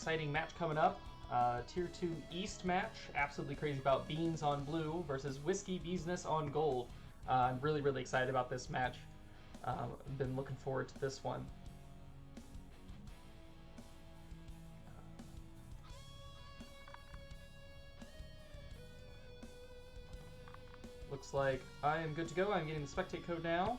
exciting match coming up. Tier 2 East match. Absolutely crazy about Beans on blue versus Whisky, Beesness on gold. I'm really excited about this match. I've been looking forward to this one. Looks like I am good to go. I'm getting the spectate code now.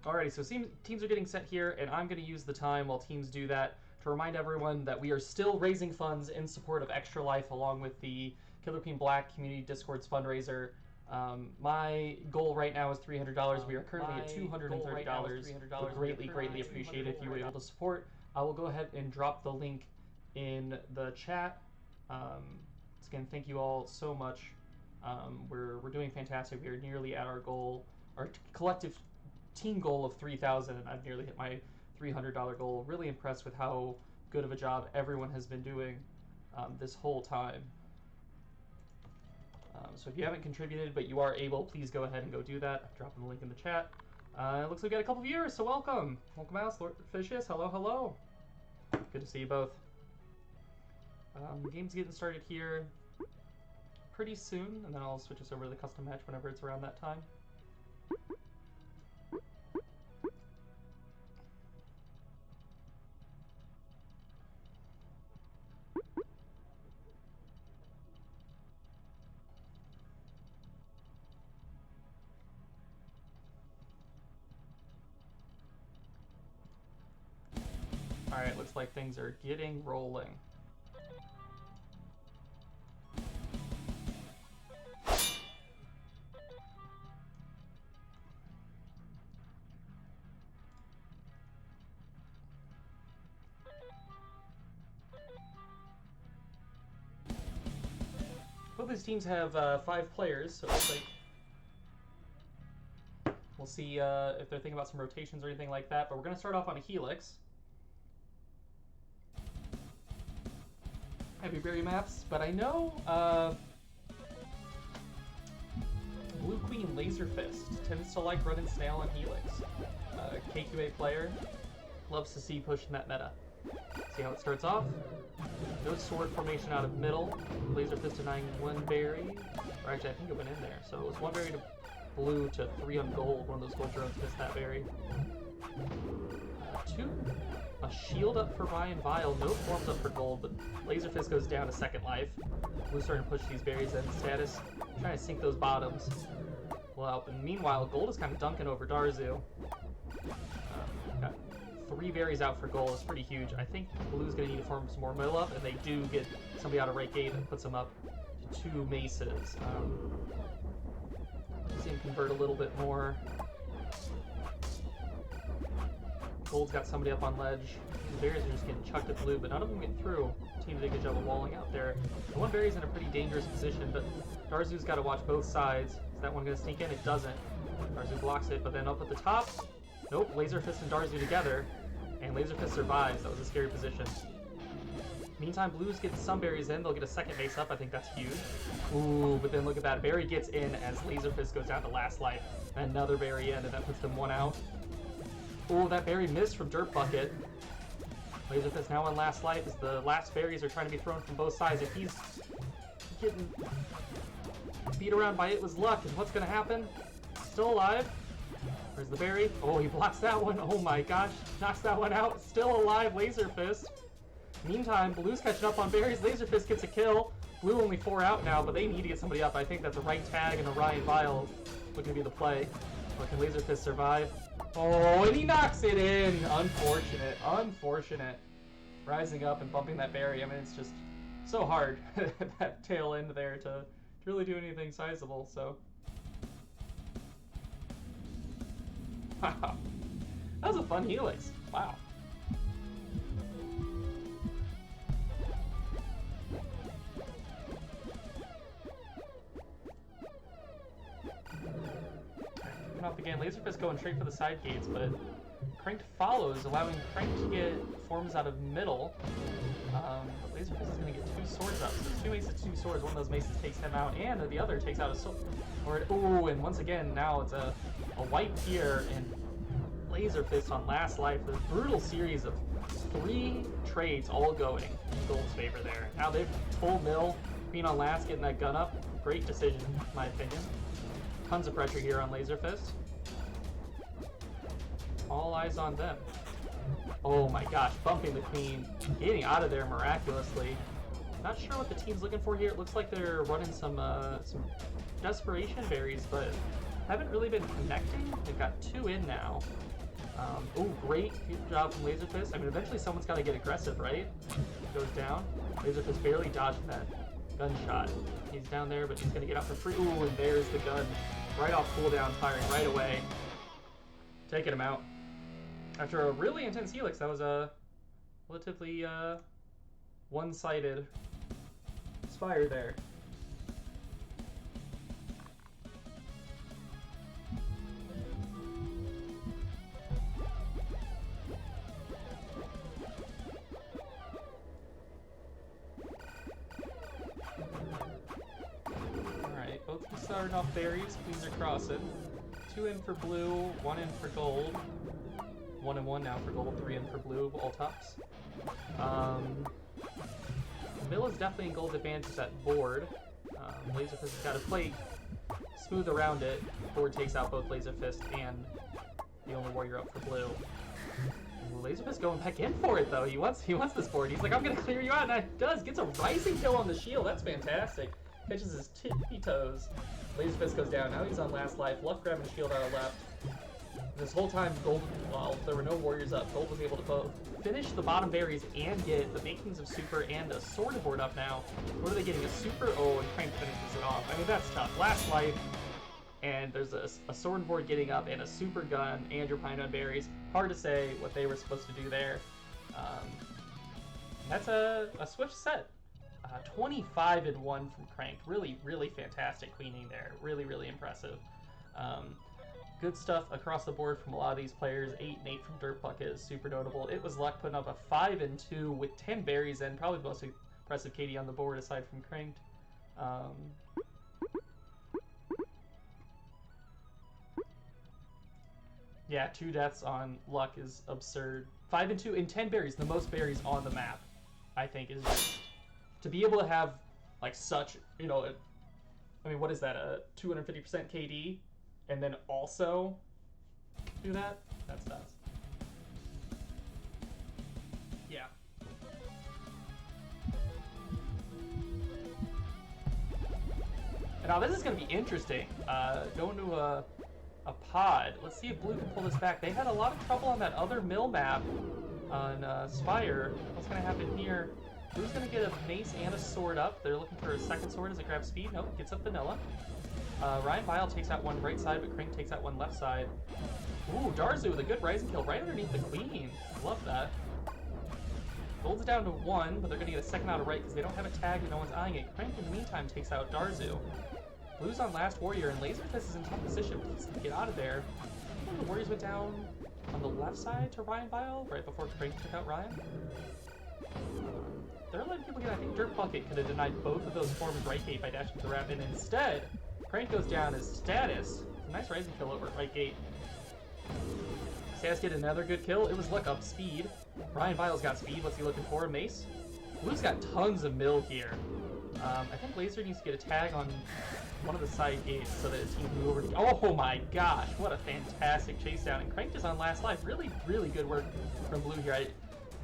Alrighty, so teams are getting set here, and I'm going to use the time while teams do that to remind everyone that we are still raising funds in support of Extra Life along with the Killer Queen Black Community Discord's fundraiser. My goal right now is $300. We are currently at $230. Would greatly appreciate it if you were able to support. I will go ahead and drop the link in the chat. Again, thank you all so much. We're doing fantastic. We are nearly at our goal, our collective team goal of 3,000, and I've nearly hit my $300 goal. Really impressed with how good of a job everyone has been doing this whole time. So if you haven't contributed but you are able, please go ahead and go do that. I'm dropping the link in the chat. It looks like we got a couple viewers, so welcome. Welcome out, Lord Fishes. Hello. Good to see you both. The game's getting started here pretty soon, and then I'll switch us over to the custom match whenever it's around that time. Alright, looks like things are getting rolling. Both these teams have 5 players, so it looks like we'll see if they're thinking about some rotations or anything like that, but we're going to start off on a Helix. Heavy berry maps, but I know Blue Queen Laser Fist tends to like running Snail and Helix. KQB player loves to see pushing that meta. See how it starts off? No sword formation out of middle. Laser Fist denying 1 berry. Or actually, I think it went in there. So it was 1 berry to blue to 3 on gold. One of those gold drones missed that berry. 2. A shield up for Ryan Vile, no forms up for gold, but Laser Fist goes down to 2nd life. Blue's starting to push these berries in status, trying to sink those bottoms. Well, and meanwhile, gold is kind of dunking over Darzu. Got 3 berries out for gold, it's pretty huge. I think blue's going to need to form some more middle up, and they do get somebody out of rate gate that puts them up to 2 maces. See him convert a little bit more. Gold's got somebody up on ledge. The berries are just getting chucked at blue, but none of them get through. The team did a good job of walling out there. The 1 berry's in a pretty dangerous position, but Darzu's got to watch both sides. Is that one going to sneak in? It doesn't. Darzu blocks it, but then up at the top, nope, Laser Fist and Darzu together, and Laser Fist survives. That was a scary position. Meantime, blues get some berries in. They'll get a 2nd base up. I think that's huge. Ooh, but then look at that. Berry gets in as Laser Fist goes down to last life. Another berry in, and that puts them 1 out. Oh, that berry missed from Dirt Bucket. Laser Fist now on last life as the last berries are trying to be thrown from both sides. If he's getting beat around by It Was Luck, and what's going to happen? Still alive. Where's the berry? Oh, he blocks that one. Oh my gosh. Knocks that one out. Still alive, Laser Fist. Meantime, blue's catching up on berries. Laser Fist gets a kill. Blue only 4 out now, but they need to get somebody up. I think that the right tag and Orion Vile looking to be the play. But can Laser Fist survive? Oh, and he knocks it in! Unfortunate. Rising up and bumping that berry. I mean, it's just so hard, that tail end there, to really do anything sizable, so. Wow. That was a fun Helix. Wow. again, Laserfist going straight for the side gates, but Cranked follows, allowing Crank to get forms out of middle. But Laserfist is going to get 2 swords up. So it's 2 maces, 2 swords. One of those maces takes him out, and the other takes out a sword. Ooh, and once again, now it's a wipe here, and Laserfist on last life. A brutal series of 3 trades all going in Gold's favor there. Now they've full mill, Queen on last, getting that gun up. Great decision, in my opinion. Tons of pressure here on Laserfist. All eyes on them. Oh my gosh, bumping the Queen, getting out of there miraculously. Not sure what the team's looking for here. It looks like they're running some desperation berries, but haven't really been connecting. They've got 2 in now. Oh, great job from Laserfist. I mean, eventually someone's got to get aggressive, right? Goes down. Laserfist barely dodged that gunshot. He's down there, but he's going to get out for free. Ooh, and there's the gun. Right off cooldown, firing right away. Taking him out. After a really intense helix, that was a relatively one-sided Spire there. Alright, both starting off berries, Queens are crossing. 2 in for blue, 1 in for gold. 1 and 1 now for gold, 3 in for blue, all tops. Mill is definitely in gold's advantage with that board. Laserfist has got to play smooth around it. Board takes out both Laserfist and the only warrior up for blue. Laserfist going back in for it though. He wants this board. He's like, I'm gonna clear you out, and it does. Gets a rising kill on the shield. That's fantastic. Catches his tippy toes. Laserfist goes down. Now he's on last life. Luck grabbing shield out of left. This whole time, Gold, while there were no warriors up, Gold was able to both finish the bottom berries and get the makings of super and a sword board up now. What are they getting? A super? Oh, and Crank finishes it off. I mean, that's tough. Last life, and there's a sword board getting up and a super gun and your pine on berries. Hard to say what they were supposed to do there. That's a switch set. 25 and 1 from Crank. Really, really fantastic queening there. Really, really impressive. Good stuff across the board from a lot of these players. 8 and 8 from Dirt Bucket is super notable. It was Luck putting up a 5 and 2 with 10 berries and probably the most impressive KD on the board aside from Cranked. Yeah, 2 deaths on Luck is absurd. 5 and 2 and 10 berries, the most berries on the map, I think, is just to be able to have like such, you know, I mean, what is that, a 250% KD? And then also do that? That's nuts. Yeah. And now this is going to be interesting. Going to a pod. Let's see if Blue can pull this back. They had a lot of trouble on that other mill map on Spire. What's going to happen here? Blue's going to get a mace and a sword up. They're looking for a second sword as it grabs speed. Nope, gets up vanilla. Ryan Vile takes out one right side, but Crank takes out one left side. Ooh, Darzu with a good rising kill right underneath the Queen. Love that. Gold's down to 1, but they're going to get a second out of right because they don't have a tag and no one's eyeing it. Crank, in the meantime, takes out Darzu. Blue's on last warrior, and Laserfist is in tough position. Please get out of there. I think the warriors went down on the left side to Ryan Vile right before Crank took out Ryan. They're letting people get, I think Dirt Bucket could have denied both of those forms right gate by dashing to the wrap, and instead, Crank goes down as Status. A nice rising kill over at right gate. Status get another good kill. It was Luck up speed. Ryan Vile's got speed. What's he looking for? Mace? Blue's got tons of mill here. I think Laser needs to get a tag on one of the side gates so that his team can move over. Oh my gosh, what a fantastic chase down. And Crank is on last life. Really, really good work from Blue here. I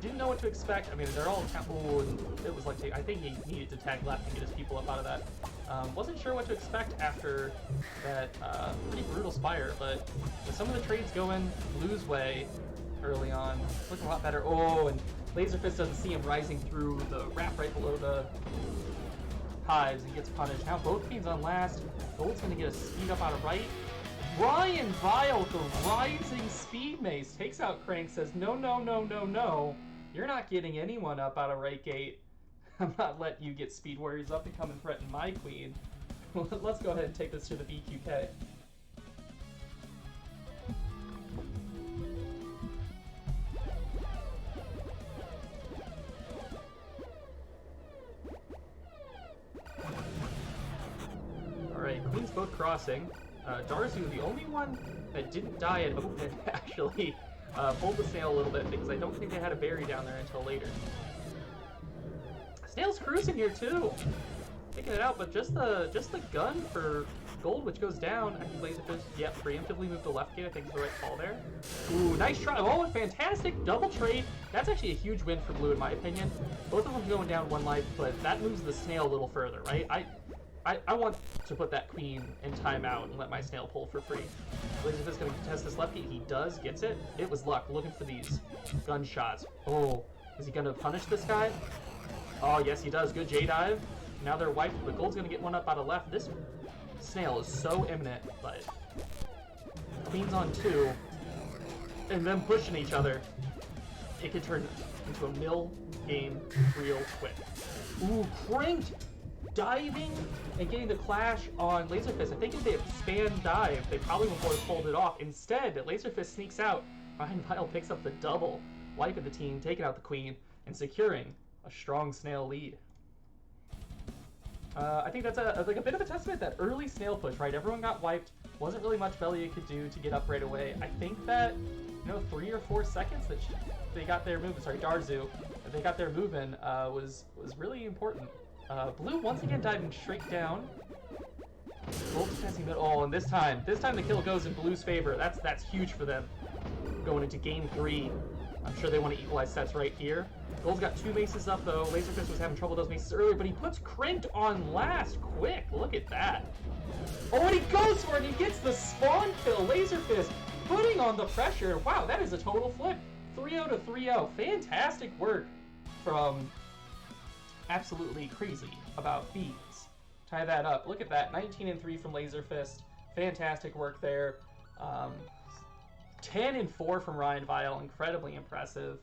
didn't know what to expect. I mean, they're all... Oh, and it was like... I think he needed to tag left and get his people up out of that. Wasn't sure what to expect after that pretty brutal Spire, but with some of the trades going Blue's way early on, looking a lot better. Oh, and Laserfist doesn't see him rising through the wrap right below the hives and gets punished. Now both teams on last. Gold's going to get a speed up out of right. Ryan Vile with the rising speed mace takes out Crank, says, no, no, no, no, no. You're not getting anyone up out of right gate. I'm not letting you get speed warriors up and come and threaten my queen. Let's go ahead and take this to the BQK. Queens both crossing. Darzu, the only one that didn't die at open, actually pulled the snail a little bit because I don't think they had a berry down there until later. Snail's cruising here too, taking it out, but just the gun for gold, which goes down. I think Laserfish, yep, preemptively moved to left gate. I think is the right call there. Ooh, nice try. Oh, fantastic double trade. That's actually a huge win for blue in my opinion. Both of them going down 1 life, but that moves the snail a little further, right? I want to put that queen in timeout and let my snail pull for free. Laserfish is going to contest this left gate. He does, gets it. It was luck, looking for these gunshots. Oh, is he going to punish this guy? Oh, yes, he does. Good J-dive. Now they're wiped, but gold's going to get one up out of left. This snail is so imminent, but queen's on 2, and them pushing each other. It could turn into a mill game real quick. Ooh, cranked! Diving and getting the clash on Laserfist. I think if they had spam dive, they probably would have pulled it off. Instead, Laserfist sneaks out. Ryan Vile picks up the double, wiping the team, taking out the queen, and securing a strong snail lead. I think that's like a bit of a testament, that early snail push, right? Everyone got wiped. Wasn't really much Belia could do to get up right away. I think that, 3 or 4 seconds that they got their movement, sorry, Darzu, that they got their movement was really important. Blue once again diving straight down. Gold defending mid. Oh, and this time the kill goes in Blue's favor. That's huge for them. Going into game 3. I'm sure they want to equalize sets right here. Gold's got 2 maces up though. Laserfist was having trouble with those maces earlier, but he puts Cranked on last quick. Look at that. Oh, and he goes for it and he gets the spawn kill. Laserfist putting on the pressure. Wow, that is a total flip. 3-0 to 3-0. Fantastic work from Absolutely Crazy About Beans. Tie that up. Look at that. 19-3 from Laserfist. Fantastic work there. 10-4 from Ryan Vile. Incredibly impressive.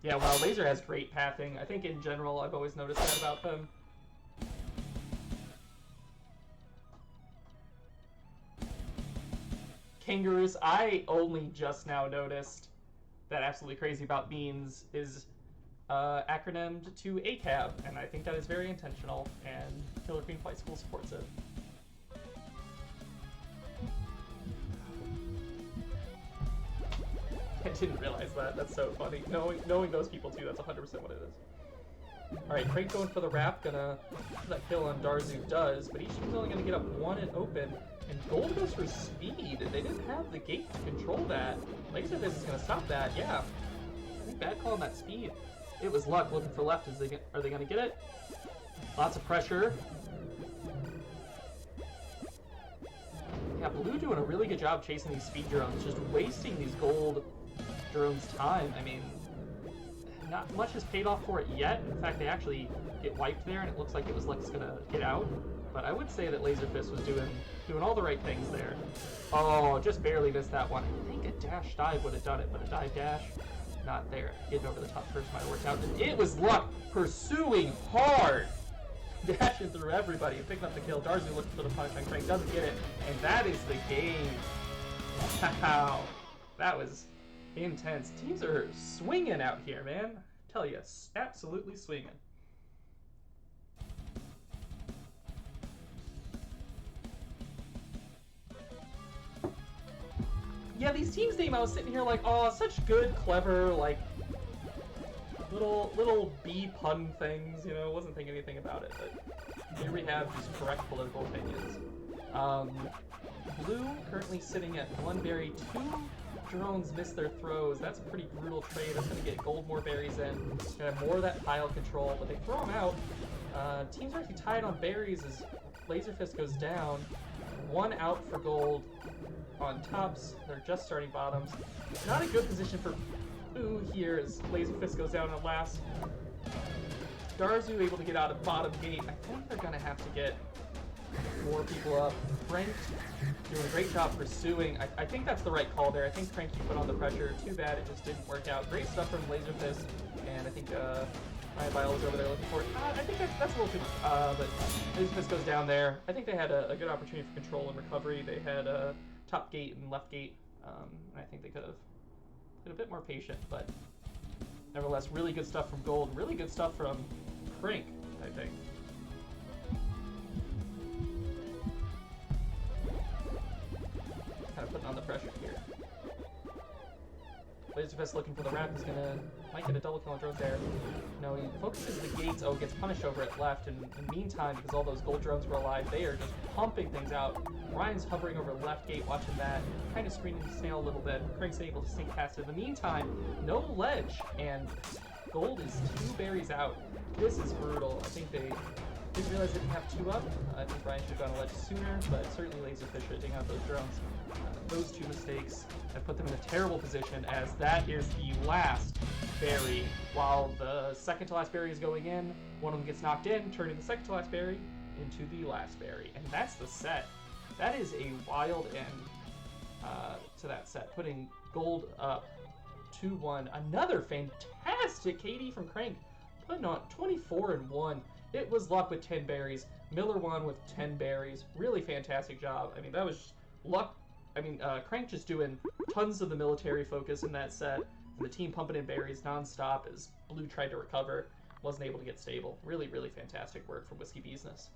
Yeah, wow, Laser has great pathing. I think in general, I've always noticed that about them. Kangaroos, I only just now noticed that Absolutely Crazy About Beans is acronymed to ACAB, and I think that is very intentional, and Killer Queen Flight School supports it. I didn't realize that. That's so funny. Knowing those people too, that's 100% what it is. Alright, Crank going for the wrap, gonna that kill on Darzu does, but each team's only gonna get up 1 and open, and Gold goes for speed. They didn't have the gate to control that. Laserfist is gonna stop that, yeah. I think bad call on that speed. It was luck looking for left. Are they gonna get it? Lots of pressure. Yeah, Blue doing a really good job chasing these speed drones, just wasting these gold drones' time. I mean, not much has paid off for it yet. In fact, they actually get wiped there, and it looks like it was Lex gonna get out. But I would say that Laserfist was doing all the right things there. Oh, just barely missed that one. I think a dash dive would have done it, but a dive dash, not there. Getting over the top first might have worked out. And it was luck pursuing hard. Dashing through everybody and picking up the kill. Darzu looking for the punish on Crank, doesn't get it, and that is the game. Wow, that was intense. Teams are swinging out here, man. I tell you, absolutely swinging. Yeah, these teams name, I was sitting here like, oh, such good, clever, like, little B pun things, wasn't thinking anything about it, but here we have just correct political opinions. Blue currently sitting at 1 berry, 2 drones miss their throws. That's a pretty brutal trade. That's going to get Gold more berries in. Gonna have more of that pile control, but they throw them out. Teams are actually tied on berries as Laserfist goes down. 1 out for Gold on tops. They're just starting bottoms. Not a good position for Blue here as Laserfist goes down at last. Darzu able to get out of bottom gate. I think they're going to have to get more people up. Frank doing a great job pursuing. I think that's the right call there. I think Cranky put on the pressure. Too bad it just didn't work out. Great stuff from Laserfist, and I think my Viola is over there looking for it. I think that's a little too much. But Beesness goes down there. I think they had a good opportunity for control and recovery. They had top gate and left gate, and I think they could have been a bit more patient, but nevertheless, really good stuff from Gold. Really good stuff from Crank, I think. Kind of putting on the pressure here. Laserfist looking for the wrap. He's might get a double kill on drones there. No, he focuses the gates. Oh, gets punished over at left. And in the meantime, because all those gold drones were alive, they are just pumping things out. Ryan's hovering over left gate, watching that, kind of screening the snail a little bit. Crank's able to sink past it. In the meantime, no ledge, and Gold is 2 berries out. This is brutal. I think they didn't realize they didn't have 2 up. I think Ryan should have gone a ledge sooner, but certainly Laserfish shooting out those drones. Those 2 mistakes have put them in a terrible position, as that is the last berry. While the second to last berry is going in, one of them gets knocked in, turning the second to last berry into the last berry. And that's the set. That is a wild end to that set, putting Gold up 2-1. Another fantastic KD from Crank, putting on 24-1. It was luck with 10 berries. Miller won with 10 berries. Really fantastic job. I mean, that was luck. I mean, Crank just doing tons of the military focus in that set. And the team pumping in berries nonstop as Blue tried to recover. Wasn't able to get stable. Really, really fantastic work from Whisky Beesness.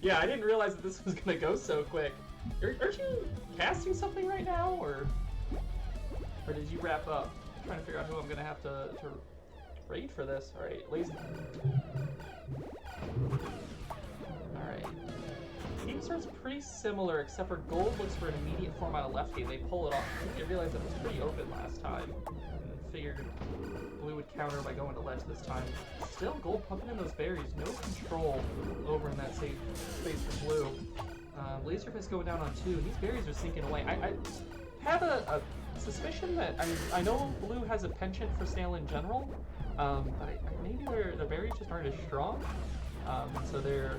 Yeah, I didn't realize that this was gonna go so quick. Aren't you casting something right now, or did you wrap up? I'm trying to figure out who I'm gonna have to raid for this. All right, lazy. All right. Team starts pretty similar, except for Gold looks for an immediate form out of left gate. They pull it off. I think they realized that it was pretty open last time, and figured Blue would counter by going to ledge this time. Still, Gold pumping in those berries. No control over in that safe space for Blue. Laserfist going down on 2. These berries are sinking away. I have a suspicion that, I know Blue has a penchant for snail in general, but maybe their berries just aren't as strong. So they're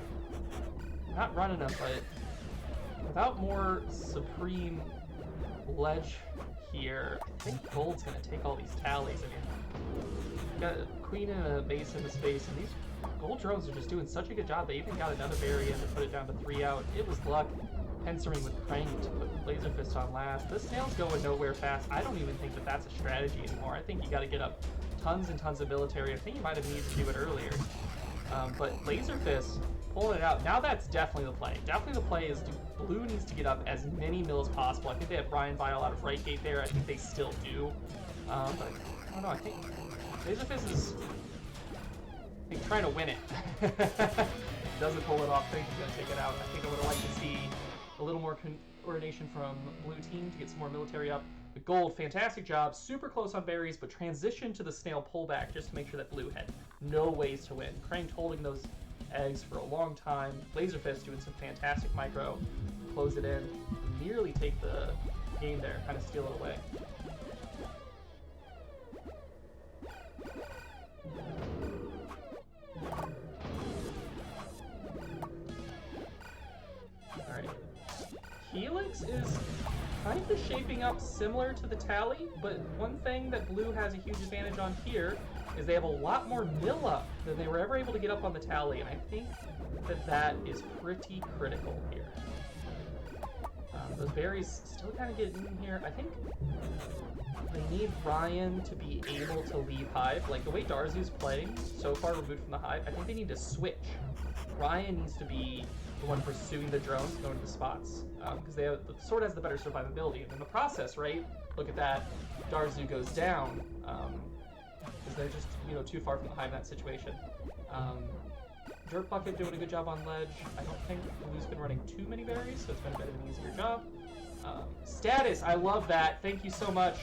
not running them, but without more supreme ledge here, I think Gold's going to take all these tallies. I mean, got a queen and a base in the space, and these Gold drones are just doing such a good job. They even got another berry in to put it down to 3 out. It was luck answering with Crank to put Laserfist on last. This snail's going nowhere fast. I don't even think that that's a strategy anymore. I think you got to get up tons and tons of military. I think you might have needed to do it earlier. But Laserfist pulling it out. Now that's definitely the play. Definitely the play is Blue needs to get up as many mills as possible. I think they have Brian Vile out of right gate there. I think they still do. But I don't know. I think Laserfist is trying to win it. Doesn't pull it off. I think he's going to take it out. I think I would have liked to see a little more coordination from Blue team to get some more military up. But Gold, fantastic job. Super close on berries, but transition to the snail pullback just to make sure that Blue had no ways to win. Crank holding those eggs for a long time. Laserfist doing some fantastic micro. Close it in. Nearly take the game there. Kind of steal it away. Alright. Helix is kind of shaping up similar to the tally, but one thing that Blue has a huge advantage on here is they have a lot more mill up than they were ever able to get up on the tally, and I think that that is pretty critical here. Those berries still kind of get in here. I think they need Ryan to be able to leave Hive. Like, the way Darzu's playing so far removed from the Hive, I think they need to switch. Ryan needs to be the one pursuing the drones, going to the spots, because the sword has the better survivability. And in the process, right, look at that, Darzu goes down, because they're just, too far from the Hive in that situation. Dirt Bucket doing a good job on ledge. I don't think Blue's been running too many berries, so it's been a bit of an easier job. Status, I love that. Thank you so much.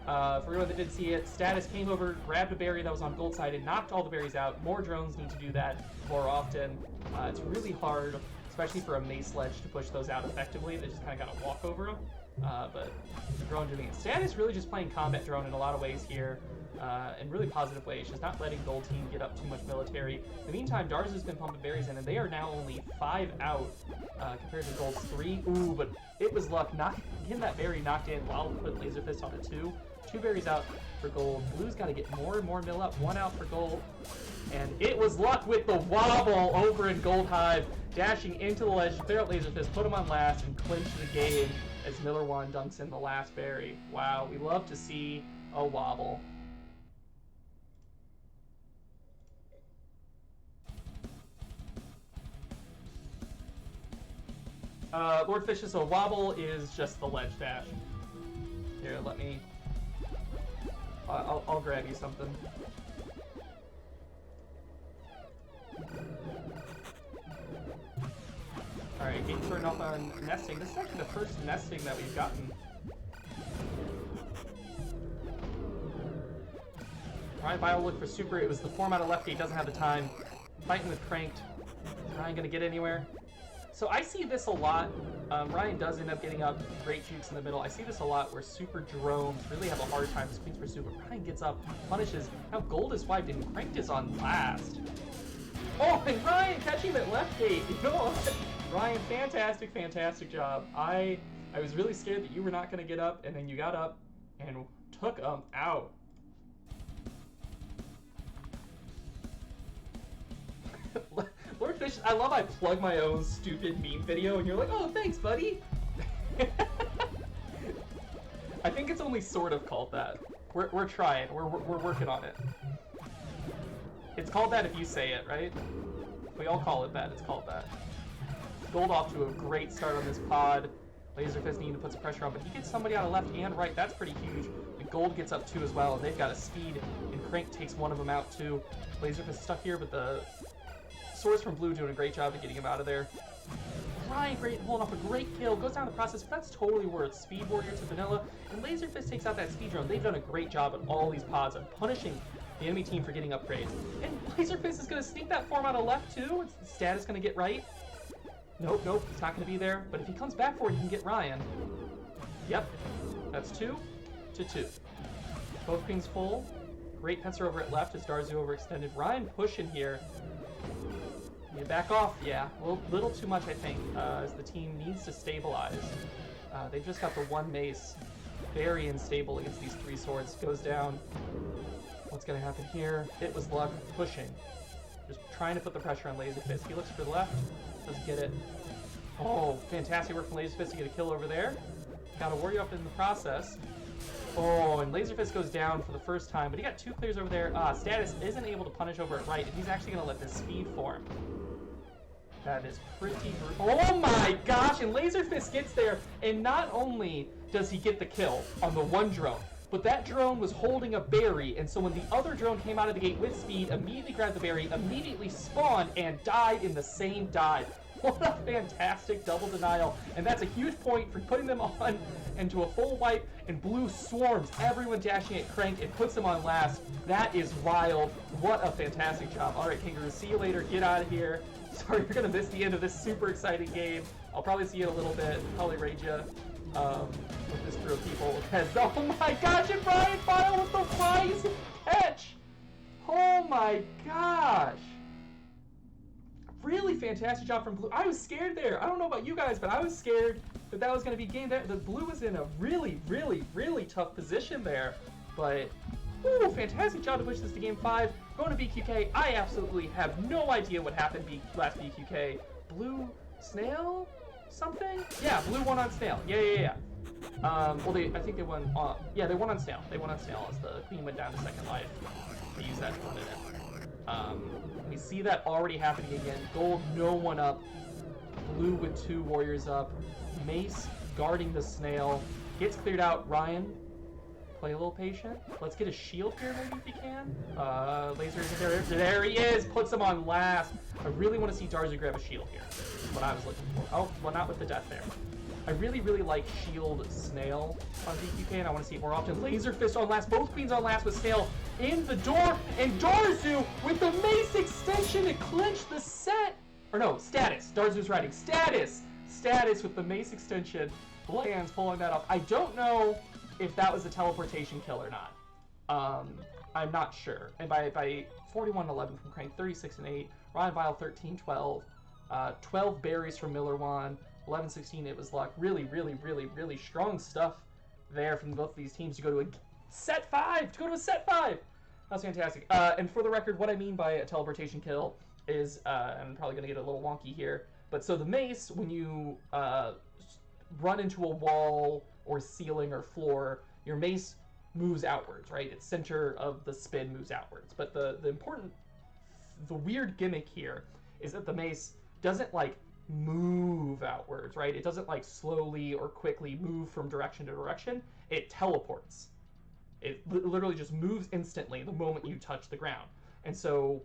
For everyone that didn't see it, Status came over, grabbed a berry that was on Gold side, and knocked all the berries out. More drones need to do that more often. It's really hard, especially for a mace ledge, to push those out effectively. They just kind of got to walk over them. but drone doing it. Status really just playing combat drone in a lot of ways here, in really positive ways. She's not letting Gold Team get up too much military. In the meantime, Darzu's been pumping berries in, and they are now only 5 out compared to Gold's 3. Ooh, but it was luck not getting that berry knocked in while put Laser Fist on a 2. 2 berries out for Gold. Blue's got to get more and more mill up. 1 out for Gold. And it was luck with the wobble over in Gold Hive, dashing into the ledge, clear out Laser Fist, put him on last, and clinch the game as Miller One dunks in the last berry. Wow, we love to see a wobble. Lord Fish, so wobble is just the ledge dash. Here, let me... I'll grab you something. Alright, getting turned off on nesting. This is actually the first nesting that we've gotten. Ryan Bio look for super. It was the form out of left gate, doesn't have the time. Fighting with Cranked. Is Ryan gonna get anywhere? So I see this a lot. Ryan does end up getting up great jukes in the middle. I see this a lot where super drones really have a hard time with Queen's Pursuit, but Ryan gets up, punishes. Now Gold is wiped and Cranked is on last. Oh, and Ryan catching him at left gate. You know what? Ryan, fantastic job. I was really scared that you were not going to get up, and then you got up and took him out. Lord Fish, I love I plug my own stupid meme video, and you're like, oh, thanks, buddy. I think it's only sort of called that. We're trying. We're working on it. It's called that if you say it, right? We all call it that. It's called that. Gold off to a great start on this pod. Laser Fist needing to put some pressure on, but he gets somebody out of left and right. That's pretty huge. And Gold gets up 2 as well, and they've got a speed, and Crank takes one of them out too. Laser Fist stuck here, but the Swords from Blue doing a great job of getting him out of there. Ryan holding off a great kill, goes down the process, but that's totally worth Speed Warrior to Vanilla, and Laser Fist takes out that Speed Drone. They've done a great job on all these pods of punishing the enemy team for getting upgrades. And Laser Fist is going to sneak that form out of left too. Is the status going to get right? Nope, he's not going to be there. But if he comes back for it, he can get Ryan. Yep, that's 2 to 2. Both queens full. Great Pencer over at left as Darzu overextended. Ryan pushing here. You back off, yeah. A little too much, I think, as the team needs to stabilize. They've just got the 1 mace. Very unstable against these 3 swords. Goes down. What's going to happen here? It was luck pushing. Just trying to put the pressure on Laser Fist. He looks for the left. Doesn't get it. Oh, fantastic work from Laser Fist to get a kill over there. Got a warrior up in the process. Oh, and Laser Fist goes down for the first time, but he got 2 clears over there. Status isn't able to punish over at right, and he's actually going to let this speed form. That is pretty brutal. Oh my gosh, and Laser Fist gets there, and not only does he get the kill on the 1 drone, but that drone was holding a berry, and so when the other drone came out of the gate with speed, immediately grabbed the berry, immediately spawned, and died in the same dive. What a fantastic double denial, and that's a huge point for putting them on into a full wipe, and Blue swarms everyone dashing at Crank and puts them on last. That is wild. What a fantastic job. All right, Kangaroo, see you later. Get out of here. Sorry you're going to miss the end of this super exciting game. I'll probably see you in a little bit. Probably raid you with this crew of people. Because, oh my gosh, and Ryan File with the prize catch! Oh my gosh! Really fantastic job from Blue. I was scared there. I don't know about you guys, but I was scared that that was going to be game. The Blue was in a really tough position there. But, ooh, fantastic job to push this to game 5. Going to BQK. I absolutely have no idea what happened last BQK. Blue Snail? Something? Yeah, Blue won on Snail. Yeah. Well, I think they won on... Yeah, they won on Snail. They won on Snail as the Queen went down to 2nd life. They used that for a minute. We see that already happening again. Gold, no one up. Blue with 2 warriors up. Mace guarding the Snail. Gets cleared out. Ryan, play a little patient. Let's get a shield here maybe if you can. Laser is there he is! Puts him on last. I really want to see Darzu grab a shield here. That's what I was looking for. Oh, well, not with the death there. I really like Shield Snail on DQK, and I want to see it more often. Laser Fist on last, both queens on last with Snail in the door, and Darzu with the mace extension to clinch the set. Or no, status. Darzu's riding status. Status with the mace extension Bland's pulling that off. I don't know if that was a teleportation kill or not. I'm not sure. And by 41-11 from Crank, 36-8, Ryan Vile 13-12, 12 berries from Millerwan, 11-16 it was luck. Really, really, really, really strong stuff there from both of these teams to go to a set 5! To go to a set 5! That's fantastic. And for the record, what I mean by a teleportation kill is, I'm probably going to get a little wonky here, but so the mace, when you run into a wall or ceiling or floor, your mace moves outwards, right? Its center of the spin moves outwards. But the weird gimmick here is that the mace doesn't like move outwards, right? It doesn't like slowly or quickly move from direction to direction. It teleports. It literally just moves instantly the moment you touch the ground. And so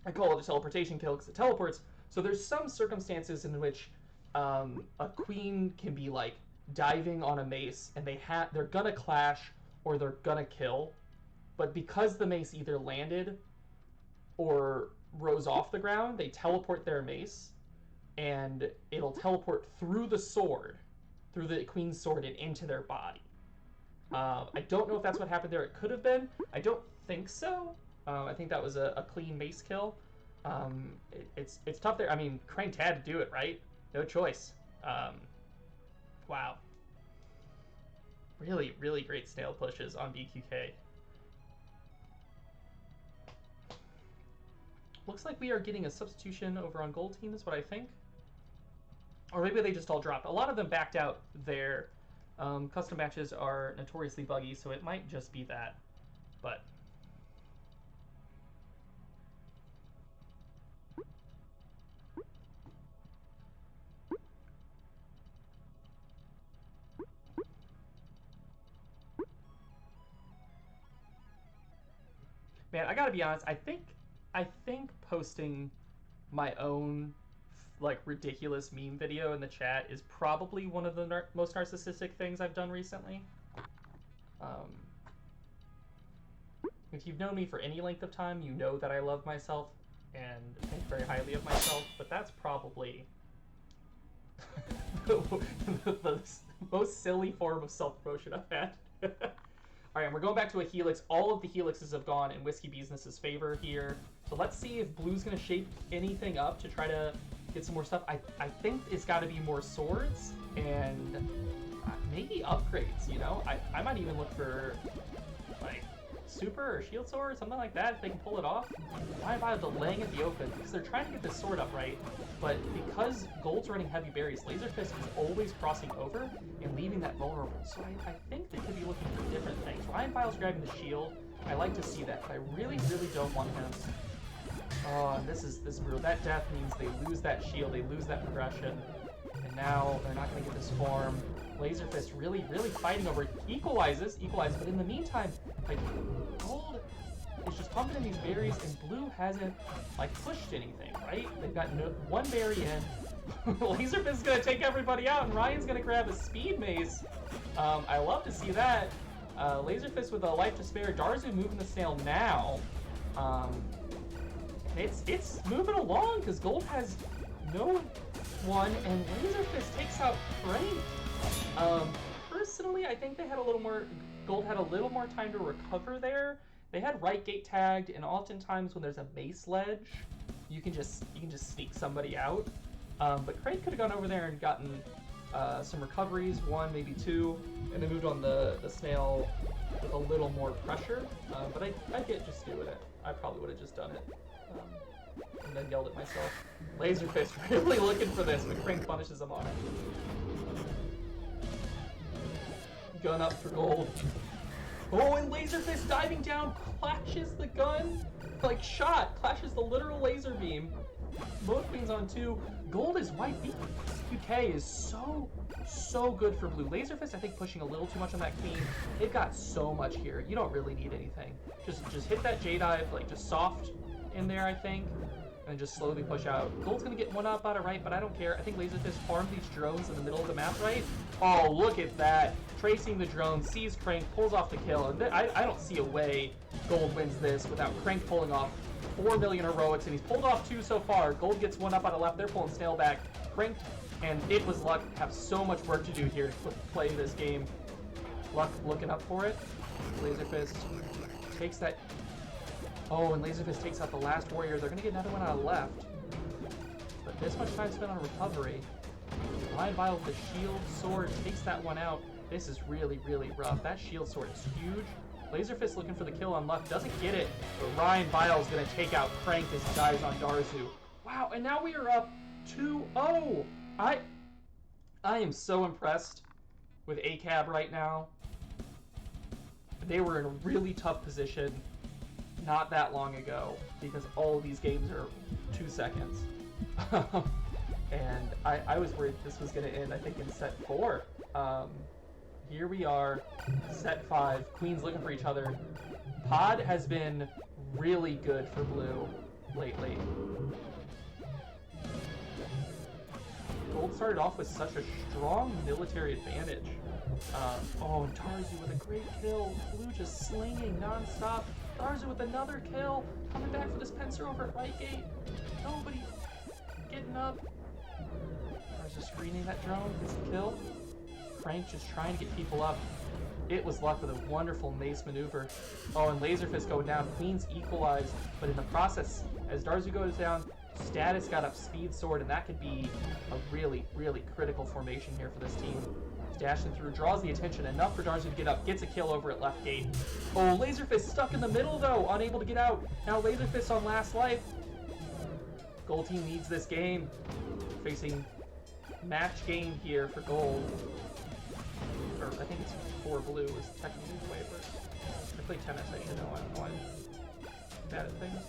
I call it a teleportation kill because it teleports. So there's some circumstances in which a queen can be like diving on a mace and they're gonna clash or they're gonna kill. But because the mace either landed or rose off the ground, they teleport their mace and it'll teleport through the sword, through the queen's sword and into their body. I don't know if that's what happened there. It could have been. I don't think so. I think that was a clean mace kill. It's tough there. I mean, Cranked had to do it, right? No choice. Wow. Really, really great snail pushes on BQK. Looks like we are getting a substitution over on gold team is what I think. Or maybe they just all dropped. A lot of them backed out there. Custom matches are notoriously buggy, so it might just be that. But man, I gotta be honest, I think posting my own like ridiculous meme video in the chat is probably one of the most narcissistic things I've done recently. If you've known me for any length of time, you know that I love myself and think very highly of myself, but that's probably the most silly form of self-promotion I've had. Alright, and we're going back to a Helix. All of the Helixes have gone in Whisky Beesness' favor here. So let's see if Blue's going to shape anything up to try to get some more stuff. I think it's got to be more swords and maybe upgrades, you know? I might even look for, like, super or shield sword or something like that if they can pull it off. Why am I delaying at the open? Because they're trying to get this sword up right, but because Gold's running heavy berries, Laserfist is always crossing over and leaving that vulnerable. So I think they could be looking for different things. Ryan File's grabbing the shield. I like to see that, but I really, really don't want him. Oh, and this is brutal. That death means they lose that shield, they lose that progression, and now they're not going to get this farm. Laserfist really, really fighting over it. Equalizes, but in the meantime, like, Gold is just pumping in these berries, and Blue hasn't, like, pushed anything, right? They've got one berry in. Laserfist is going to take everybody out, and Ryan's going to grab a speed mace. I love to see that. Laserfist with a life to spare. Darzu moving the snail now. It's moving along, because Gold has no one, and Laserfist takes out Frank. Personally, I think they had a little more, Gold had a little more time to recover there. They had right gate tagged, and oftentimes when there's a mace ledge, you can just sneak somebody out. But Craig could have gone over there and gotten some recoveries, one, maybe two, and then moved on the snail with a little more pressure. But I get just doing it. I probably would have just done it. And then yelled at myself. Laserfist really looking for this, but Crank punishes him on it. Gun up for Gold. Oh, and Laserfist diving down, clashes the gun. Like shot, clashes the literal laser beam. Both queens on 2. Gold is white. BQK is so good for Blue. Laserfist, I think, pushing a little too much on that queen. They've got so much here. You don't really need anything. Just hit that J-dive, like just soft in there, I think, and just slowly push out. Gold's gonna get one up out of right, but I don't care. I think Laserfist farmed these drones in the middle of the map, right? Oh, look at that. Tracing the drone, sees Crank, pulls off the kill, and I don't see a way Gold wins this without Crank pulling off 4 million heroics, and he's pulled off 2 so far. Gold gets one up on the left, they're pulling Snail back. Cranked and It Was Luck have so much work to do here to play this game. Luck looking up for it. Laserfist takes that. Oh, and Laserfist takes out the last warrior. They're going to get another one out of left. But this much time spent on recovery. Ryan Vile with the shield sword takes that one out. This is really, really rough. That shield sword is huge. Laserfist looking for the kill on Luck. Doesn't get it. But Ryan Vile is going to take out Crank as he dies on Darzu. Wow, and now we are up 2-0. I am so impressed with ACAB right now. They were in a really tough position not that long ago because all of these games are 2 seconds. And I was worried this was going to end, I think, in set 4. Here we are, set 5. Queens looking for each other. Pod has been really good for blue lately. Gold started off with such a strong military advantage. Oh, and Darzu with a great kill. Blue just slinging non-stop. Darzu with another kill. Coming back for this pincer over at right gate. Nobody getting up. Darzu screening that drone. Gets the kill. Crank just trying to get people up. It Was Luck with a wonderful mace maneuver. Oh, and Laserfist going down. Queens equalized, but in the process, as Darzu goes down, Status got up Speed Sword, and that could be a really, really critical formation here for this team. Dashing through, draws the attention enough for Darzu to get up, gets a kill over at left gate. Oh, Laserfist stuck in the middle though, unable to get out. Now Laserfist on last life. Gold team needs this game. Facing match game here for gold. Or I think it's for blue is technically the way, but I play tennis, I should know. I don't know why I'm bad at things.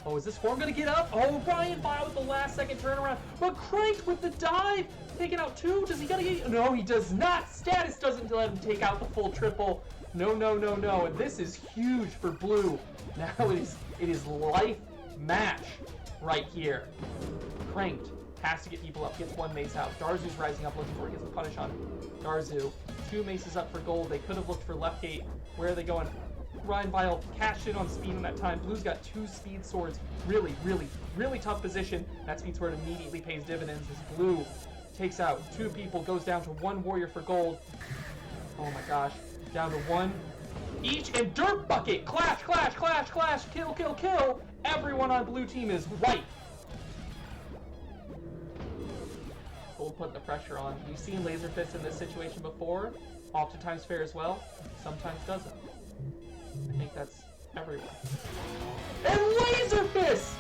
Oh, is this form gonna get up? Oh, Ryan Vile with the last second turnaround, but Crank with the dive, taking out 2. Does he gotta get? No, he does not. Status doesn't let him take out the full triple. No, no, no, no. And this is huge for blue. Now it is life match right here. Cranked has to get people up, gets 1 mace out. Darzu's rising up, looking for it, gets the punish on Darzu. 2 maces up for gold. They could have looked for left gate. Where are they going? Ryan Vile cashed in on speed in that time. Blue's got 2 speed swords. Really, really, really tough position. That speed sword immediately pays dividends as Blue takes out 2 people, goes down to 1 warrior for gold. Oh my gosh. Down to 1 each, and Dirt Bucket! Clash, clash, clash, clash! Kill, kill, kill! Everyone on blue team is white. Gold putting the pressure on. We've seen Laserfist in this situation before. Oftentimes fares well, sometimes doesn't. I think that's everyone. And Laserfist!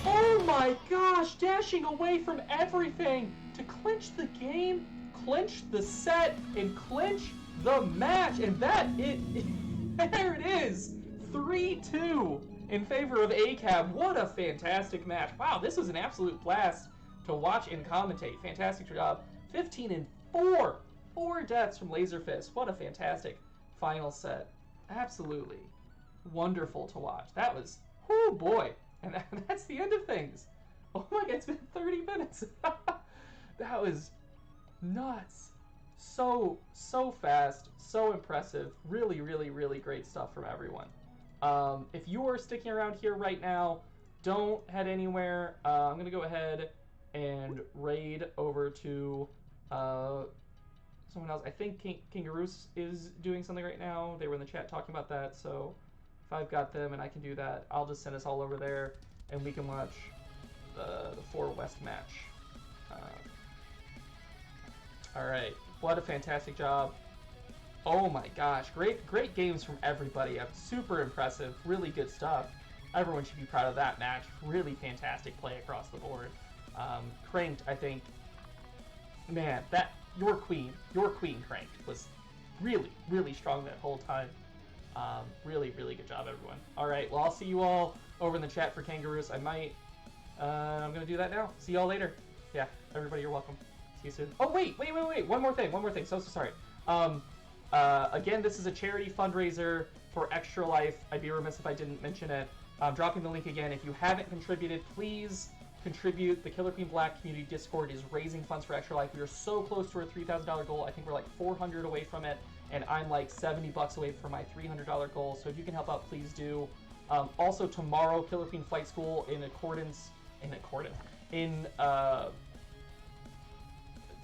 Oh my gosh, dashing away from everything to clinch the game, clinch the set, and clinch the match. And there it is, 3-2 in favor of ACAB. What a fantastic match. Wow, this was an absolute blast to watch and commentate. Fantastic job. 15-4. 4 deaths from Laserfist. What a fantastic final set. Absolutely wonderful to watch. That was, oh boy. And that's the end of things. Oh my god, it's been 30 minutes. That was nuts. So fast, so impressive. Really, really, really great stuff from everyone. If you are sticking around here right now, don't head anywhere. I'm going to go ahead and raid over to someone else. I think Kangaroos is doing something right now. They were in the chat talking about that, so if I've got them and I can do that, I'll just send us all over there and we can watch the 4 West match. Alright, what a fantastic job. Oh my gosh, great games from everybody. Super impressive, really good stuff. Everyone should be proud of that match. Really fantastic play across the board. Cranked, I think, man, that your queen Cranked was really, really strong that whole time. Really, really good job, everyone. All right, well, I'll see you all over in the chat for Kangaroos. I'm gonna do that now. See y'all later. Yeah, everybody, you're welcome. See you soon. Oh wait. One more thing. So sorry. Again, this is a charity fundraiser for Extra Life. I'd be remiss if I didn't mention it. I'm dropping the link again. If you haven't contributed, please contribute. The Killer Queen Black Community Discord is raising funds for Extra Life. We are so close to our $3,000 goal. I think we're like 400 away from it, and I'm like $70 away from my $300 goal. So if you can help out, please do. Also tomorrow, Killer Queen Flight School, in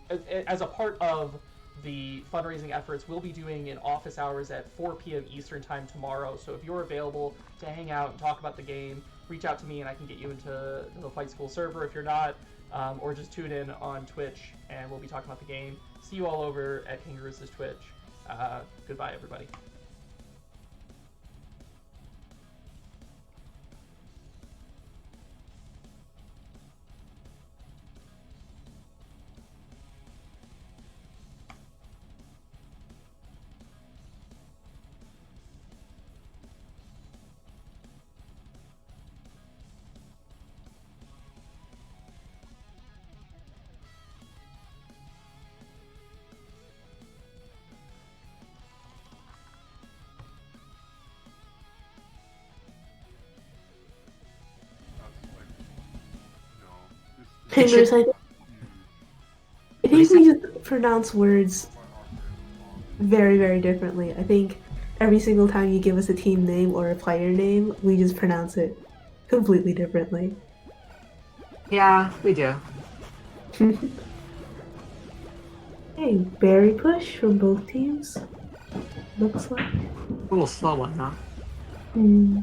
as a part of the fundraising efforts, we'll be doing in office hours at 4 p.m. Eastern time tomorrow. So if you're available to hang out and talk about the game, reach out to me and I can get you into the Fight School server if you're not, or just tune in on Twitch and we'll be talking about the game. See you all over at Kangaroos' Twitch. Goodbye, everybody. Fingers, I think we just pronounce words very, very differently. I think every single time you give us a team name or a player name, we just pronounce it completely differently. Yeah, we do. Hey, berry push from both teams. Looks like. A little slow one, huh? Hmm.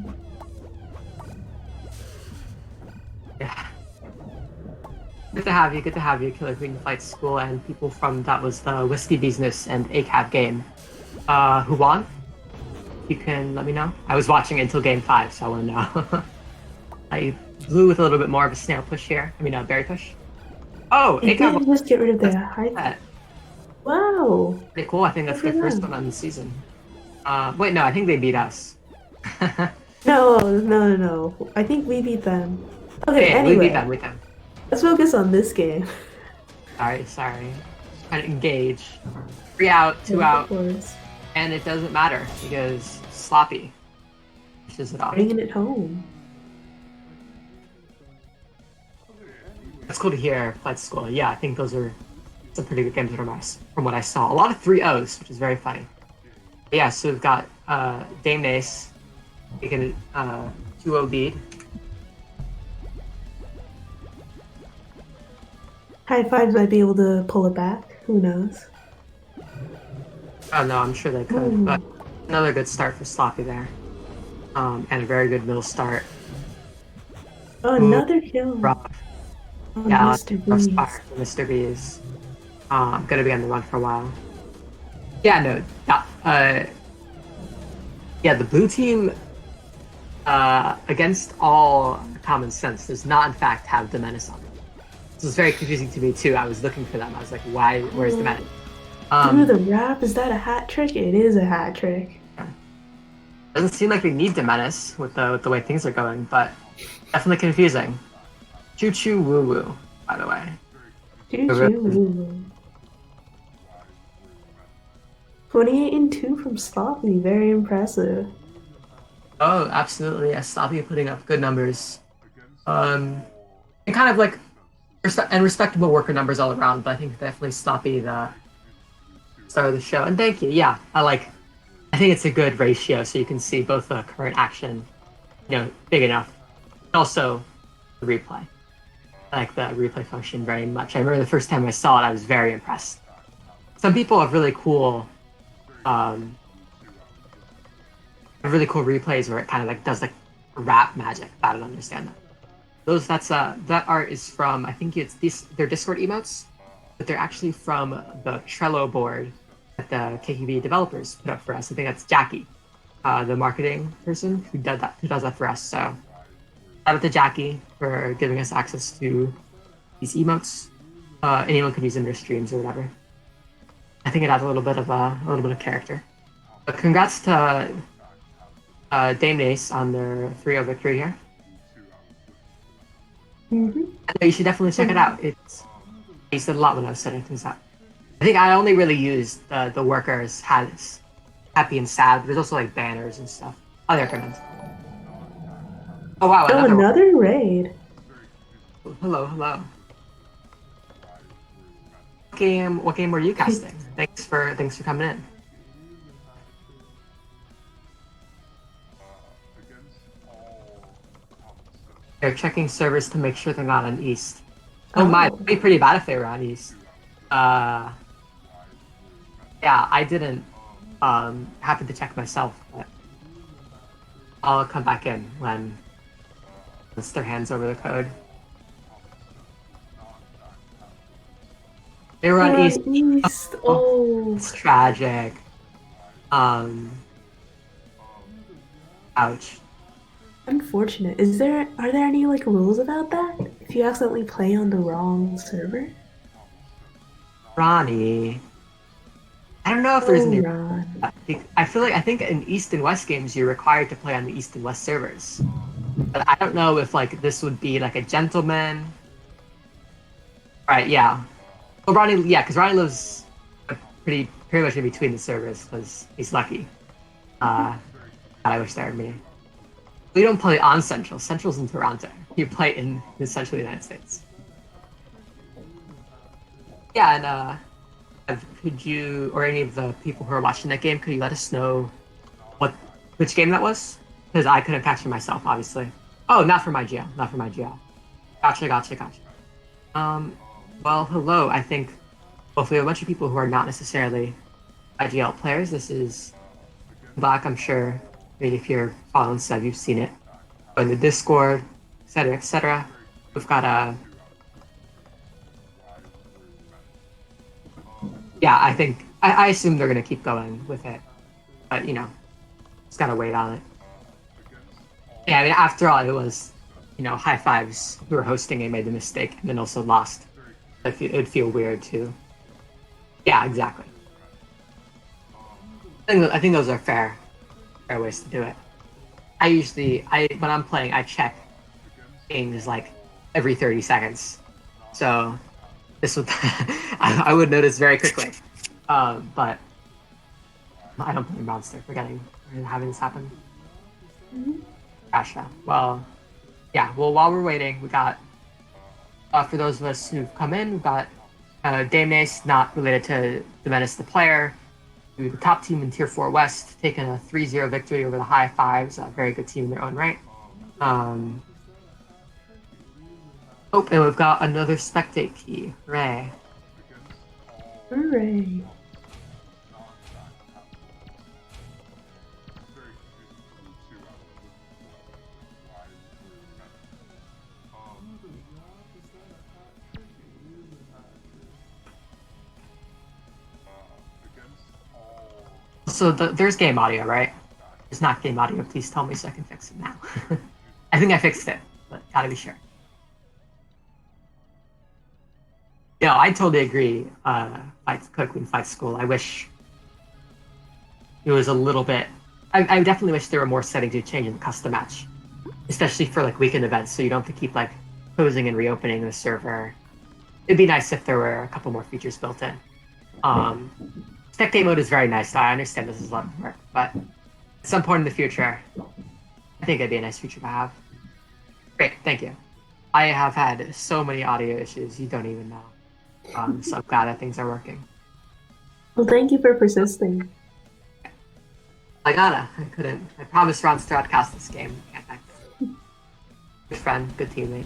Yeah. Good to have you. Good to have you, Killer Queen Fight School, and people from that was the Whisky Beesness and ACAB game. Who won? You can let me know. I was watching it until game 5, so I want to know. I blew with a little bit more of a snail push here. I mean, a berry push. Oh, They ACAB did just get rid of that's their height. that. Wow. Pretty cool. I think that's Good their for first them. one on the season. Wait, no, I think they beat us. No. I think we beat them. Okay, Yeah, we beat anyway, them. We beat them. let's focus on this game. Sorry. Trying to engage. 3 out, 2 Of out. course. And it doesn't matter because Sloppy pushes it off. Bringing it home. That's cool to hear. Fight School. Yeah, I think those are some pretty good games from what I saw. A lot of 3-0s, which is very funny. But yeah, so we've got Dame Nace taking 2-0 lead. High fives might be able to pull it back. Who knows? Oh no, I'm sure they could. Ooh. But another good start for Sloppy there. And a very good middle start. Oh, another kill. Rough. Oh, Yeah, Mr. rough Beast. start for Mr. B's. Gonna be on the run for a while. Yeah, no. Yeah, the blue team, against all common sense, does not in fact have the menace on it. This was very confusing to me too. I was looking for them. I was like, why? Where's the menace? Through the wrap? Is that a hat trick? It is a hat trick. Doesn't seem like they need the menace with the way things are going, but definitely confusing. Choo choo woo woo, by the way. Choo-choo. 28-2 from Sloppy. Very impressive. Oh, absolutely. Yeah, Sloppy putting up good numbers. And kind of like respectable worker numbers all around, but I think definitely Sloppy the star of the show. And thank you. Yeah, I think it's a good ratio so you can see both the current action, big enough. And also the replay. I like the replay function very much. I remember the first time I saw it, I was very impressed. Some people have really cool replays where it kind of like does like rap magic. I don't understand that. That art is from, I think they're Discord emotes, but they're actually from the Trello board that the KQB developers put up for us. I think that's Jackie, the marketing person who does that for us. So shout out to Jackie for giving us access to these emotes. Anyone could use in their streams or whatever. I think it adds a little bit of character. But congrats to Dame Nace on their 3-0 victory here. Mm-hmm. You should definitely check it out. I used it a lot when I was setting things up. I think I only really used the workers has happy and sad. There's also like banners and stuff. Highly recommend. Oh wow! Another raid. Hello. What game were you casting? Thanks for coming in. They're checking servers to make sure they're not on East. Oh my, it'd be pretty bad if they were on East. Yeah, I didn't happen to check myself, but I'll come back in when once their hands over the code. They were on We're East. on East. Oh, It's tragic. Um, ouch. unfortunate. Are there any like rules about that? If you accidentally play on the wrong server? Ronnie. I don't know if there's Oh, any. Ron. I think in East and West games you're required to play on the East and West servers. But I don't know if like this would be like a gentleman. Right? Yeah. Well, Ronnie. Yeah, because Ronnie lives pretty much in between the servers because he's lucky. God, I wish that were me. We don't play on Central. Central's in Toronto. You play in the Central United States. Yeah, and could you or any of the people who are watching that game, could you let us know which game that was? Because I couldn't capture myself, obviously. Oh, not for my GL. Not for my GL. Gotcha. Well, hello. I think hopefully a bunch of people who are not necessarily IGL players. This is Black, I'm sure. I mean, if you're following Seb, you've seen it. In the Discord, etc., etc. We've got a. Yeah, I think I assume they're gonna keep going with it, but you know, just gotta wait on it. Yeah, I mean, after all, it was, High Fives who were hosting and made the mistake, and then also lost. It'd feel weird too. Yeah, exactly. I think those are fair ways to do it. When I'm playing, I check games like every 30 seconds. So this would I would notice very quickly. But I don't blame Monster for having this happen. Gotcha. Well, yeah. Well, while we're waiting, we got for those of us who've come in, we've got Dame Nace, not related to the Menace the player, the top team in Tier 4 West, taking a 3-0 victory over the High Fives, a very good team in their own right. Oh, and we've got another spectate key. Hooray. Hooray. So there's game audio, right? There's not game audio. Please tell me so I can fix it now. I think I fixed it, but gotta be sure. Yeah, I totally agree. Queen Fight School. I wish it was a little bit. I definitely wish there were more settings to change in the custom match, especially for like weekend events, so you don't have to keep like closing and reopening the server. It'd be nice if there were a couple more features built in. Spectate mode is very nice. I understand this is a lot of work, but at some point in the future, I think it'd be a nice feature to have. Great, thank you. I have had so many audio issues you don't even know. So I'm glad that things are working. Well, thank you for persisting. I couldn't. I promised Ron to outcast this game. Good friend, good teammate.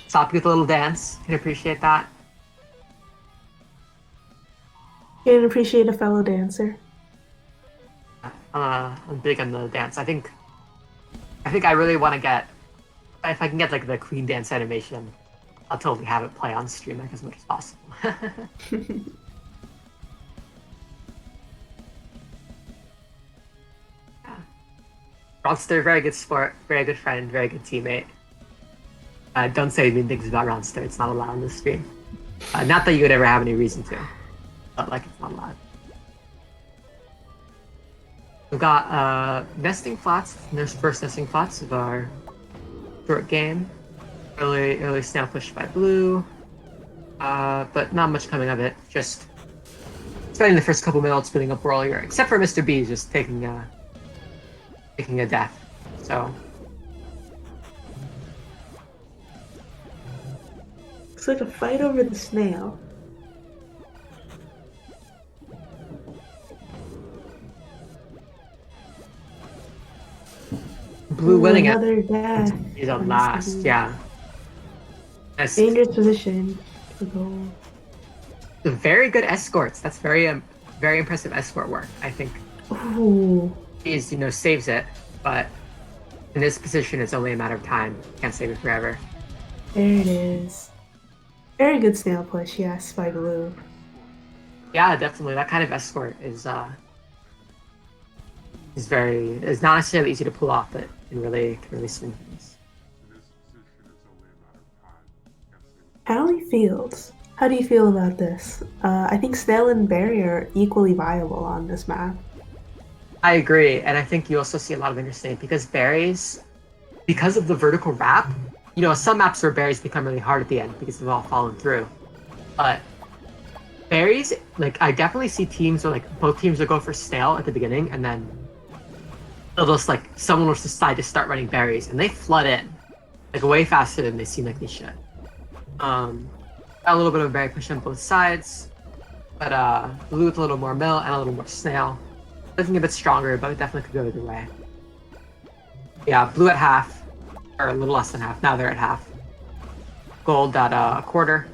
Stop with a little dance. Can appreciate that. Can appreciate a fellow dancer. I'm big on the dance. I think I really want to get. If I can get like the Queen dance animation, I'll totally have it play on stream like as much as possible. Ronster, very good sport, very good friend, very good teammate. Don't say mean things about Ronster. It's not allowed on the stream. Not that you would ever have any reason to, but like it's not allowed. We've got nesting flats. There's first nesting flats of our short game. Early snail push by blue, but not much coming of it. Just spending the first couple minutes building up earlier, except for Mr. B just taking a death. So Looks like a fight over the snail. blue winning it. Another death. He's on last, yeah. Nice. Dangerous position. The goal. very good escorts. That's very impressive escort work. I think Ooh, he's saves it, but in this position, it's only a matter of time. Can't save it forever. there it is. Very good snail push, yes, by Blue. Yeah, definitely. That kind of escort is not necessarily easy to pull off, but can really swing things. Hallie Fields. How do you feel about this? I think Snail and Barry are equally viable on this map. I agree, and I think you also see a lot of interesting because because of the vertical wrap, some maps where berries become really hard at the end because they've all fallen through. But berries, like I definitely see teams where like both teams will go for snail at the beginning, and then they'll just like someone will decide to start running berries, and they flood in like way faster than they seem like they should. Got a little bit of berry push on both sides, but blue with a little more mill and a little more snail. Looking a bit stronger, but it definitely could go either way. Yeah, blue at half, or a little less than half. Now they're at half. Gold at a quarter.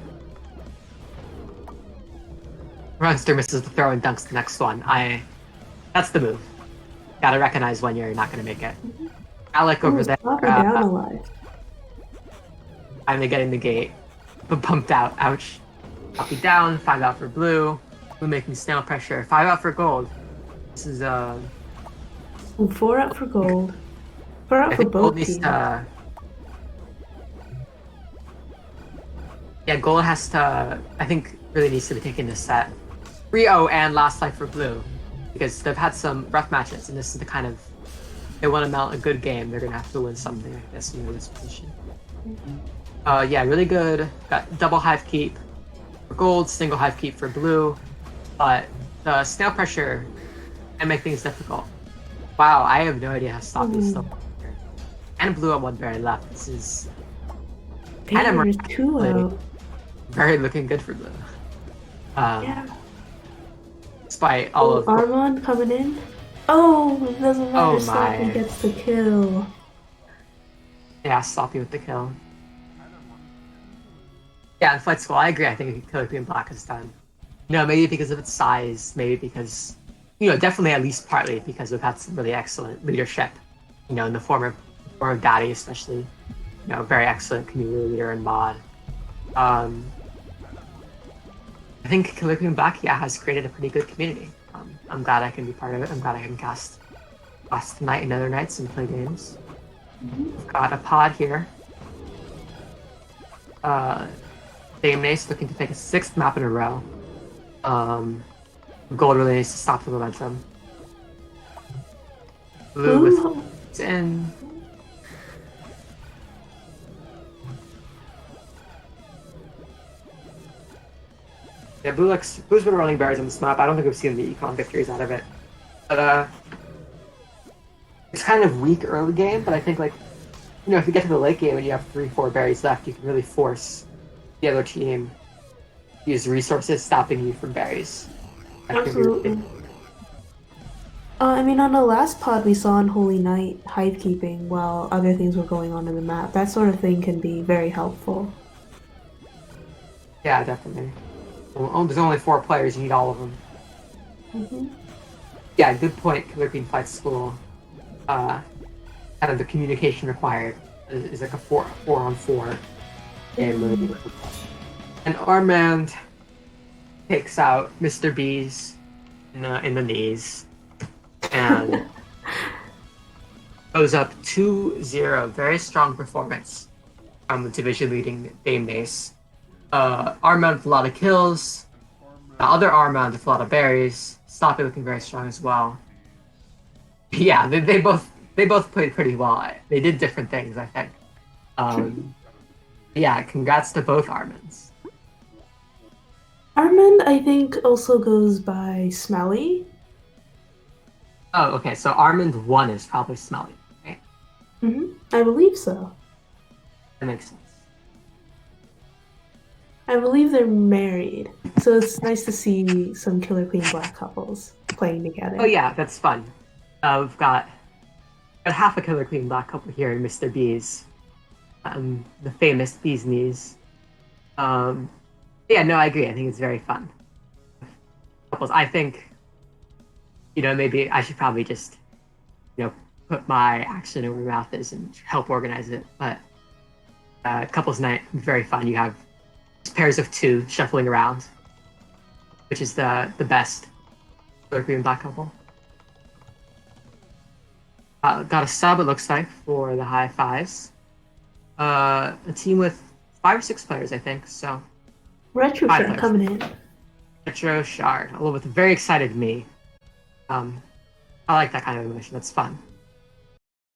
Runs through, misses the throw, and dunks the next one. That's the move. Gotta recognize when you're not gonna make it. Alec over there. Slap her down alive. Finally getting the gate, but bumped out. Ouch. Copy down. 5 out for blue. Blue making snail pressure. 5 out for gold. This is Ooh, 4 out for gold. 4 out I for think gold both needs teams. to. Yeah, gold has to. I think really needs to be taking this set. 3-0 and last life for blue, because they've had some rough matches, and this is the kind of they want to mount a good game. They're gonna have to win something like this in this position. Yeah, really good. Got double hive keep for gold, single hive keep for blue, but the snail pressure can make things difficult. Wow, I have no idea how to stop these still. And blue at one berry left. This is Damn, there's 2 out. very looking good for blue. Yeah. Despite all of Armand coming in. Oh, it doesn't matter. Oh Sloppy my. gets the kill. Yeah, Sloppy with the kill. Yeah, in Flight School, I agree. I think Killer Queen Black is done. Maybe because of its size, maybe because, definitely at least partly because we've had some really excellent leadership, in the form of Daddy, especially, very excellent community leader and mod. I think Killer Queen Black, has created a pretty good community. I'm glad I can be part of it. I'm glad I can cast tonight and other nights and play games. We've got a pod here. Beesness looking to take a 6th map in a row. Gold really needs to stop the momentum. Blue with it's in. Yeah, Blue's been running berries on this map. I don't think we've seen the econ victories out of it. But it's kind of weak early game, but I think if you get to the late game and you have 3-4 berries left, you can really force the other team to use resources stopping you from berries. Absolutely. On the last pod we saw on Holy Night hive keeping while other things were going on in the map. That sort of thing can be very helpful. Yeah, definitely. Well, there's only 4 players, you need all of them. Yeah, good point. Killer Queen Fight School. Kind of the communication required is like a 4-on-4 game. And Armand takes out Mr. B's in the knees and goes up 2-0. Very strong performance from the division leading Beesness. Armand with a lot of kills. The other Armand with a lot of berries. Sloppy looking very strong as well. Yeah, they both played pretty well. They did different things, I think. Yeah, congrats to both Armands. Armand, I think, also goes by Smelly. Oh, okay. So Armand 1 is probably Smelly, right? I believe so. That makes sense. I believe they're married, so it's nice to see some Killer Queen Black couples playing together. Oh yeah, that's fun. We've got half a Killer Queen Black couple here in Mr. B's, the famous Beesness. Yeah, no, I agree. I think it's very fun. couples. I think, maybe I should probably just, put my action where my mouth is and help organize it. But couples night, very fun. You have pairs of two shuffling around, which is the best for a green and black couple. Got a sub, it looks like, for the high fives. A team with 5 or 6 players, I think. So Retro 5 shirt players. coming in. Retro shard, along with a very excited me. I like that kind of emotion. That's fun.